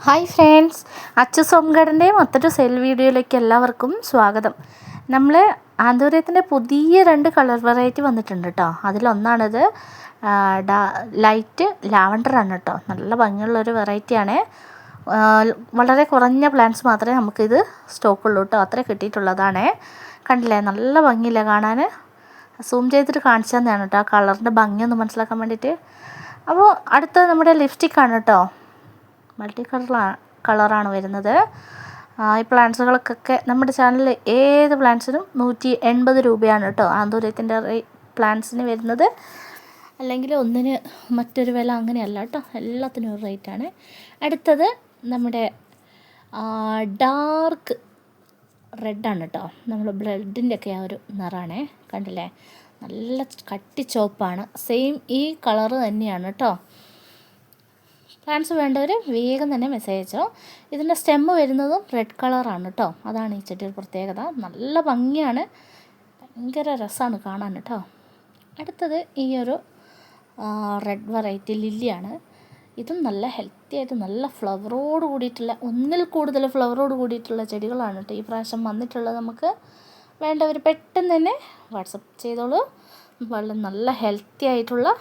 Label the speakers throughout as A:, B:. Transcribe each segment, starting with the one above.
A: Hi friends, Achus home ഗാർഡൻ്റെ മറ്റൊരു sale വീഡിയോയിലേക്ക് എല്ലാവർക്കും സ്വാഗതം. നമ്മൾ ആന്തൂര്യത്തിൻ്റെ പുതിയ 2 കളർ വെറൈറ്റി വന്നിട്ടുണ്ട് കേട്ടോ. അതിലൊന്നാണിത് ലൈറ്റ് ലാവണ്ടറാണ് കേട്ടോ. നല്ല ഭംഗിയുള്ളൊരു വെറൈറ്റിയാണ്. വളരെ കുറഞ്ഞ പ്ലാന്റ്സ് മാത്രമേ നമുക്കിത് സ്റ്റോക്കുള്ളൂ കേട്ടോ. അത്രേ കിട്ടിയിട്ടുള്ളതാണ്. കണ്ടില്ലേ, നല്ല ഭംഗിയില്ല കാണാൻ. സൂം ചെയ്തിട്ട് കാണിച്ചു തന്നെയാണ് കേട്ടോ, ആ കളറിൻ്റെ ഭംഗിയൊന്ന് മനസ്സിലാക്കാൻ വേണ്ടിയിട്ട്. അപ്പോൾ അടുത്തത് നമ്മുടെ ലിപ്സ്റ്റിക്കാണ് കേട്ടോ. മൾട്ടി കളറാണ് വരുന്നത്. ഈ പ്ലാന്റ്സുകൾക്കൊക്കെ നമ്മുടെ ചാനലിൽ ഏത് പ്ലാന്റ്സിനും 180 രൂപയാണ് കേട്ടോ ആന്തൂര്യത്തിൻ്റെ പ്ലാന്റ്സിന് വരുന്നത്. അല്ലെങ്കിൽ ഒന്നിന് മറ്റൊരു വില അങ്ങനെയല്ല കേട്ടോ, എല്ലാത്തിനും ഒരു റേറ്റാണ്. അടുത്തത് നമ്മുടെ ഡാർക്ക് റെഡാണ് കേട്ടോ. നമ്മൾ ബ്ലഡിൻ്റെ ഒക്കെ ആ ഒരു നിറമാണേ. കണ്ടില്ലേ, നല്ല കട്ടി ചുവപ്പാണ്. സെയിം ഈ കളറ് തന്നെയാണ് കേട്ടോ. പ്ലാന്റ്സ് വേണ്ടവർ വേഗം തന്നെ മെസ്സേജ് അയച്ചോ. ഇതിൻ്റെ സ്റ്റെമ്മ് വരുന്നതും റെഡ് കളറാണ് കേട്ടോ. അതാണ് ഈ ചെടിയുടെ പ്രത്യേകത. നല്ല ഭംഗിയാണ്, ഭയങ്കര രസമാണ് കാണാൻ കേട്ടോ. അടുത്തത് ഈ ഒരു റെഡ് വെറൈറ്റി ലില്ലിയാണ്. ഇതും നല്ല ഹെൽത്തി ആയിട്ട് നല്ല ഫ്ലവറോട് കൂടിയിട്ടുള്ള, ഒന്നിൽ കൂടുതൽ ഫ്ലവറോട് കൂടിയിട്ടുള്ള ചെടികളാണ് കേട്ടോ ഈ പ്രാവശ്യം വന്നിട്ടുള്ളത്. നമുക്ക് വേണ്ടവർ പെട്ടെന്ന് തന്നെ വാട്സപ്പ് ചെയ്തോളൂ. വളരെ നല്ല ഹെൽത്തി ആയിട്ടുള്ള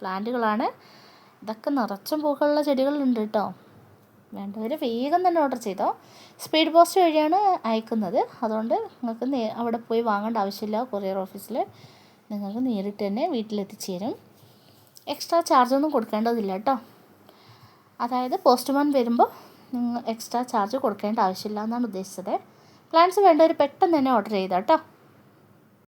A: പ്ലാന്റുകളാണ്. ഇതൊക്കെ നിറച്ചും പൂക്കളുള്ള ചെടികളുണ്ട് കേട്ടോ. വേണ്ടവർ വേഗം തന്നെ ഓർഡർ ചെയ്തോ. സ്പീഡ് പോസ്റ്റ് വഴിയാണ് അയക്കുന്നത്. അതുകൊണ്ട് നിങ്ങൾക്ക് അവിടെ പോയി വാങ്ങേണ്ട ആവശ്യമില്ല. കൊറിയർ ഓഫീസിൽ നിങ്ങൾക്ക് നേരിട്ട് തന്നെ വീട്ടിലെത്തിച്ചു തരും. എക്സ്ട്രാ ചാർജൊന്നും കൊടുക്കേണ്ടതില്ല കേട്ടോ. അതായത് പോസ്റ്റ്മാൻ വരുമ്പോൾ നിങ്ങൾ എക്സ്ട്രാ ചാർജ് കൊടുക്കേണ്ട ആവശ്യമില്ല എന്നാണ് ഉദ്ദേശിച്ചത്. പ്ലാന്റ്സ് വേണ്ടവർ പെട്ടെന്ന് തന്നെ ഓർഡർ ചെയ്തോ കേട്ടോ.